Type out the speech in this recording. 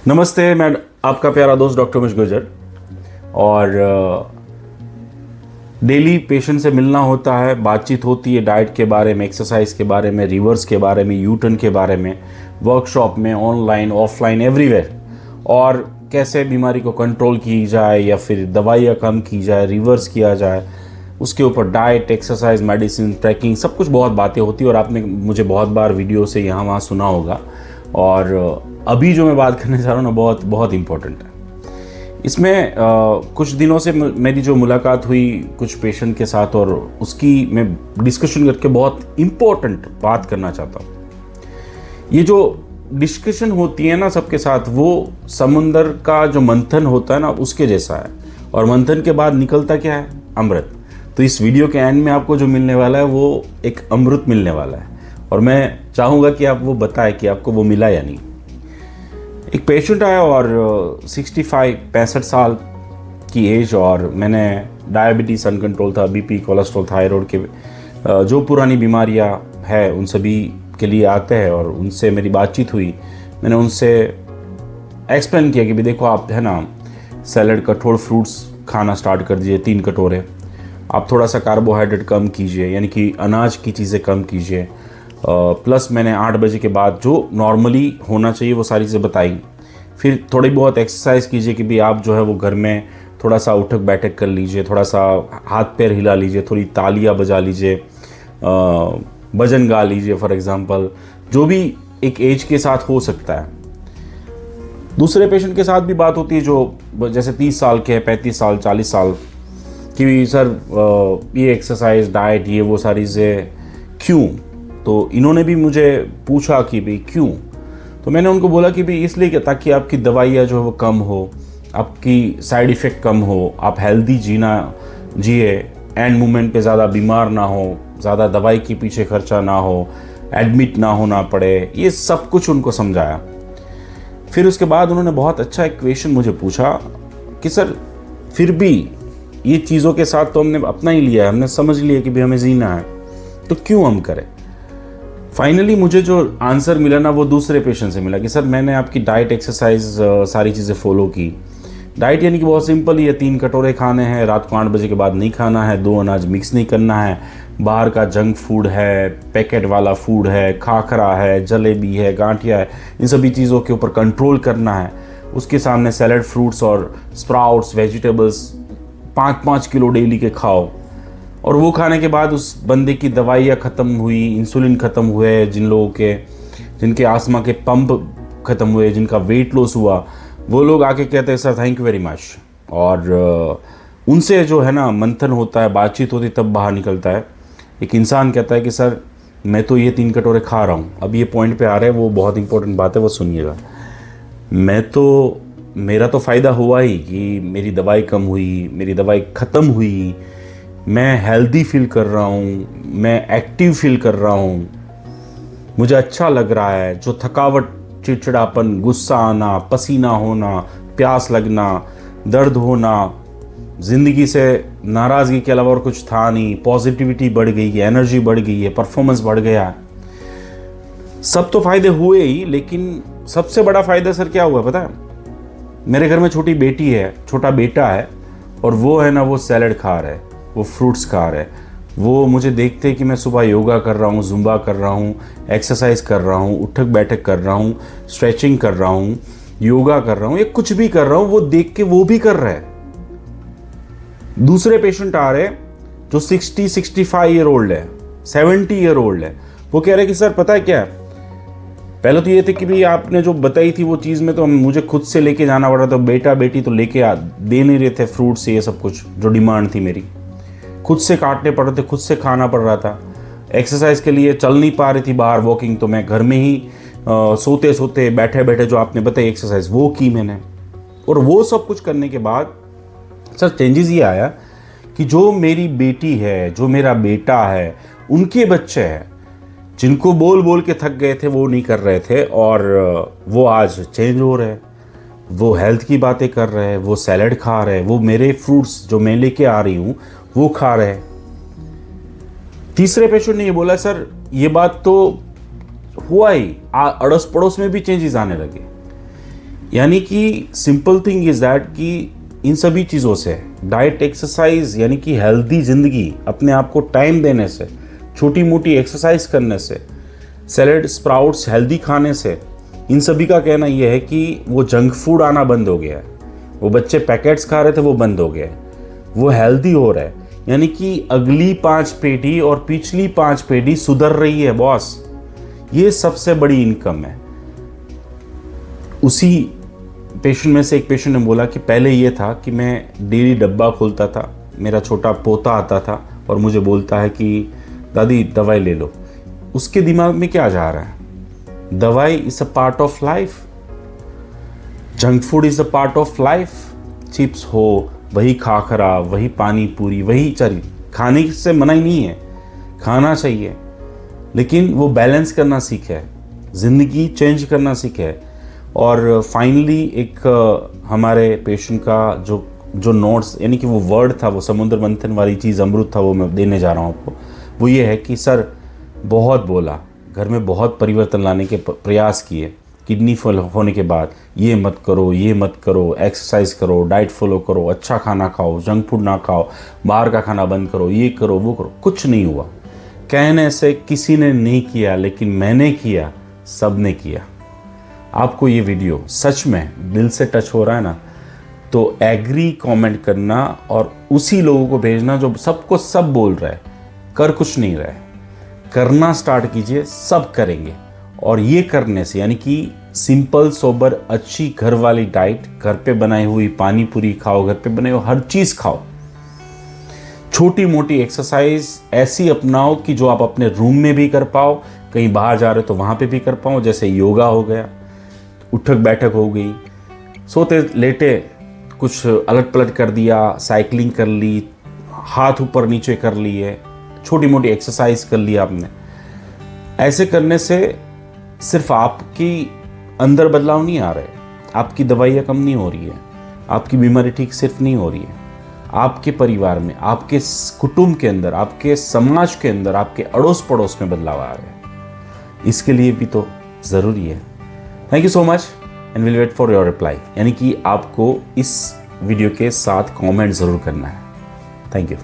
नमस्ते, मैं आपका प्यारा दोस्त डॉक्टर उमेश गुर्जर। और डेली पेशेंट से मिलना होता है, बातचीत होती है डाइट के बारे में, एक्सरसाइज के बारे में, रिवर्स के बारे में, यू टर्न के बारे में, वर्कशॉप में, ऑनलाइन ऑफलाइन एवरीवेयर। और कैसे बीमारी को कंट्रोल की जाए या फिर दवाइयाँ कम की जाए, रिवर्स किया जाए, उसके ऊपर डाइट, एक्सरसाइज, मेडिसिन, ट्रैकिंग, सब कुछ बहुत बातें होती है। और आपने मुझे बहुत बार वीडियो से यहाँ वहाँ सुना होगा। और अभी जो मैं बात करने जा रहा हूँ ना, बहुत बहुत इम्पोर्टेंट है। इसमें कुछ दिनों से मेरी जो मुलाकात हुई कुछ पेशेंट के साथ, और उसकी मैं डिस्कशन करके बहुत इम्पोर्टेंट बात करना चाहता हूँ। ये जो डिस्कशन होती है ना सबके साथ, वो समुंदर का जो मंथन होता है ना, उसके जैसा है। और मंथन के बाद निकलता क्या है? अमृत। तो इस वीडियो के एंड में आपको जो मिलने वाला है वो एक अमृत मिलने वाला है। और मैं चाहूँगा कि आप वो बताएं कि आपको वो मिला या नहीं। एक पेशेंट आया और 65 साल की एज, और मैंने डायबिटीज़ अनकंट्रोल था, बीपी, कोलेस्ट्रॉल, थायराइड के जो पुरानी बीमारियां हैं उन सभी के लिए आते हैं। और उनसे मेरी बातचीत हुई। मैंने उनसे एक्सप्लेन किया कि भी देखो, आप है ना सैलड, कठोर फ्रूट्स खाना स्टार्ट कर दीजिए 3 कटोरे। आप थोड़ा सा कार्बोहाइड्रेट कम कीजिए, यानी कि अनाज की चीज़ें कम कीजिए। प्लस मैंने 8 बजे के बाद जो नॉर्मली होना चाहिए वो सारी चीज़ें बताई। फिर थोड़ी बहुत एक्सरसाइज कीजिए कि भी आप जो है वो घर में थोड़ा सा उठक बैठक कर लीजिए, थोड़ा सा हाथ पैर हिला लीजिए, थोड़ी तालियां बजा लीजिए, भजन गा लीजिए फॉर एग्जांपल, जो भी एक एज के साथ हो सकता है। दूसरे पेशेंट के साथ भी बात होती है जो जैसे 30 साल के हैं, 35 साल, 40 साल कि सर ये एक्सरसाइज, डाइट, ये वो सारी चीज़ें क्यों? तो इन्होंने भी मुझे पूछा कि भाई क्यों। तो मैंने उनको बोला कि भाई इसलिए कि ताकि आपकी दवाइयाँ जो है वो कम हो, आपकी साइड इफ़ेक्ट कम हो, आप हेल्दी जिए, एंड मोमेंट पे ज़्यादा बीमार ना हो, ज़्यादा दवाई के पीछे खर्चा ना हो, एडमिट ना होना पड़े। ये सब कुछ उनको समझाया। फिर उसके बाद उन्होंने बहुत अच्छा एक क्वेश्चन मुझे पूछा कि सर फिर भी ये चीज़ों के साथ तो हमने अपना ही लिया है, हमने समझ लिया कि भाई हमें जीना है, तो क्यों हम करें? फाइनली मुझे जो आंसर मिला ना, वो दूसरे पेशेंट से मिला कि सर मैंने आपकी डाइट, एक्सरसाइज, सारी चीज़ें फॉलो की। डाइट यानी कि बहुत सिंपल ही है, 3 कटोरे खाने हैं, रात को 8 बजे के बाद नहीं खाना है, 2 अनाज मिक्स नहीं करना है, बाहर का जंक फूड है, पैकेट वाला फूड है, खाखरा है, जलेबी है, गांठिया है, इन सभी चीज़ों के ऊपर कंट्रोल करना है। उसके सामने सैलड, फ्रूट्स और स्प्राउट्स, वेजिटेबल्स 5-5 किलो डेली के खाओ। और वो खाने के बाद उस बंदे की दवाइयाँ ख़त्म हुई, इंसुलिन ख़त्म हुए, जिनके आस्मा के पंप ख़त्म हुए, जिनका वेट लॉस हुआ, वो लोग आके कहते हैं sir thank you very much. और उनसे जो है ना मंथन होता है, बातचीत होती, तब बाहर निकलता है। एक इंसान कहता है कि सर मैं तो ये 3 कटोरे खा रहा हूँ। अब ये पॉइंट पे आ रहे हैं, वो बहुत इंपॉर्टेंट बात है, वो सुनिएगा। मेरा तो फ़ायदा हुआ ही कि मेरी दवाई कम हुई, मेरी दवाई ख़त्म हुई, मैं हेल्दी फील कर रहा हूँ, मैं एक्टिव फील कर रहा हूँ, मुझे अच्छा लग रहा है। जो थकावट, चिड़चिड़ापन, गुस्सा आना, पसीना होना, प्यास लगना, दर्द होना, ज़िंदगी से नाराज़गी के अलावा और कुछ था नहीं, पॉजिटिविटी बढ़ गई है, एनर्जी बढ़ गई है, परफॉर्मेंस बढ़ गया है। सब तो फ़ायदे हुए ही, लेकिन सबसे बड़ा फ़ायदा सर क्या हुआ पता है? मेरे घर में छोटी बेटी है, छोटा बेटा है, और वो है ना वो सैलड खा रहा है, वो फ्रूट्स खा रहे हैं। वो मुझे देखते कि मैं सुबह योगा कर रहा हूँ, जुम्बा कर रहा हूँ, एक्सरसाइज कर रहा हूँ, उठक बैठक कर रहा हूँ, स्ट्रेचिंग कर रहा हूँ, योगा कर रहा हूँ, या कुछ भी कर रहा हूँ, वो देख के वो भी कर रहे हैं। दूसरे पेशेंट आ रहे जो 60-65 ईयर ओल्ड है, 70 ईयर ओल्ड है। वो कह रहे कि सर पता है क्या है, पहले तो ये थे कि भाई आपने जो बताई थी वो चीज़ में तो मुझे खुद से लेके जाना पड़ा था, बेटा बेटी तो लेके दे नहीं रहे थे फ्रूट्स, ये सब कुछ जो डिमांड थी मेरी, खुद से काटने पड़ रहे थे, खुद से खाना पड़ रहा था। एक्सरसाइज के लिए चल नहीं पा रही थी बाहर वॉकिंग, तो मैं घर में ही सोते सोते बैठे बैठे जो आपने बताई एक्सरसाइज वो की मैंने। और वो सब कुछ करने के बाद सर चेंजेस ये आया कि जो मेरी बेटी है, जो मेरा बेटा है, उनके बच्चे हैं जिनको बोल बोल के थक गए थे, वो नहीं कर रहे थे, और वो आज चेंज हो रहे हैं, वो हेल्थ की बातें कर रहे हैं, वो सैलड खा रहे हैं, वो मेरे फ्रूट्स जो मैं लेके आ रही हूँ वो खा रहे हैं। तीसरे पेशेंट ने ये बोला सर ये बात तो हुआ ही, अड़ोस पड़ोस में भी चेंजेस आने लगे। यानी कि सिंपल थिंग इज़ दैट कि इन सभी चीज़ों से, डाइट, एक्सरसाइज यानी कि हेल्दी ज़िंदगी, अपने आप को टाइम देने से, छोटी मोटी एक्सरसाइज करने से, सैलेड, स्प्राउट्स हेल्दी खाने से, इन सभी का कहना यह है कि वो जंक फूड आना बंद हो गया है। वो बच्चे पैकेट्स खा रहे थे, वो बंद हो गया है, वो हेल्दी हो रहा है। यानी कि अगली 5 पीढ़ी और पिछली 5 पीढ़ी सुधर रही है बॉस। ये सबसे बड़ी इनकम है। उसी पेशेंट में से एक पेशेंट ने बोला कि पहले ये था कि मैं डेली डब्बा खोलता था, मेरा छोटा पोता आता था और मुझे बोलता है कि दादी दवाई ले लो। उसके दिमाग में क्या जा रहा है? दवाई is a part of life, junk food is a part of life. Chips हो, वही खाखरा, वही पानी पूरी, वही चरी, खाने से मना ही नहीं है, खाना चाहिए, लेकिन वो बैलेंस करना सीखे, ज़िंदगी चेंज करना सीखे। और फाइनली एक हमारे पेशेंट का जो नोट्स, यानी कि वो वर्ड था, वो समुद्र मंथन वाली चीज़, अमृत था, वो मैं देने जा रहा हूँ आपको। वो ये है कि सर बहुत बोला, घर में बहुत परिवर्तन लाने के प्रयास किए, किडनी फेल होने के बाद ये मत करो, ये मत करो, एक्सरसाइज करो, डाइट फॉलो करो, अच्छा खाना खाओ, जंक फूड ना खाओ, बाहर का खाना बंद करो, ये करो, वो करो, कुछ नहीं हुआ। कहने से किसी ने नहीं किया, लेकिन मैंने किया, सब ने किया। आपको ये वीडियो सच में दिल से टच हो रहा है ना, तो एग्री कमेंट करना और उसी लोगों को भेजना जो सबको सब बोल रहा है, कर कुछ नहीं रहा है। करना स्टार्ट कीजिए, सब करेंगे। और ये करने से, यानी कि सिंपल सोबर अच्छी घर वाली डाइट, घर पे बनाई हुई पानी पूरी खाओ, घर पे बनाई हुई हर चीज़ खाओ, छोटी मोटी एक्सरसाइज ऐसी अपनाओ कि जो आप अपने रूम में भी कर पाओ, कहीं बाहर जा रहे हो तो वहाँ पे भी कर पाओ। जैसे योगा हो गया, उठक बैठक हो गई, सोते लेटे कुछ अलट पलट कर दिया, साइकिलिंग कर ली, हाथ ऊपर नीचे कर लिए, छोटी मोटी एक्सरसाइज कर ली आपने। ऐसे करने से सिर्फ आपकी अंदर बदलाव नहीं आ रहे, आपकी दवाइयाँ कम नहीं हो रही है, आपकी बीमारी ठीक सिर्फ नहीं हो रही है, आपके परिवार में, आपके कुटुंब के अंदर, आपके समाज के अंदर, आपके अड़ोस पड़ोस में बदलाव आ रहे हैं। इसके लिए भी तो ज़रूरी है। Thank you so much and will wait for your reply. यानी कि आपको इस वीडियो के साथ कमेंट ज़रूर करना है। Thank you.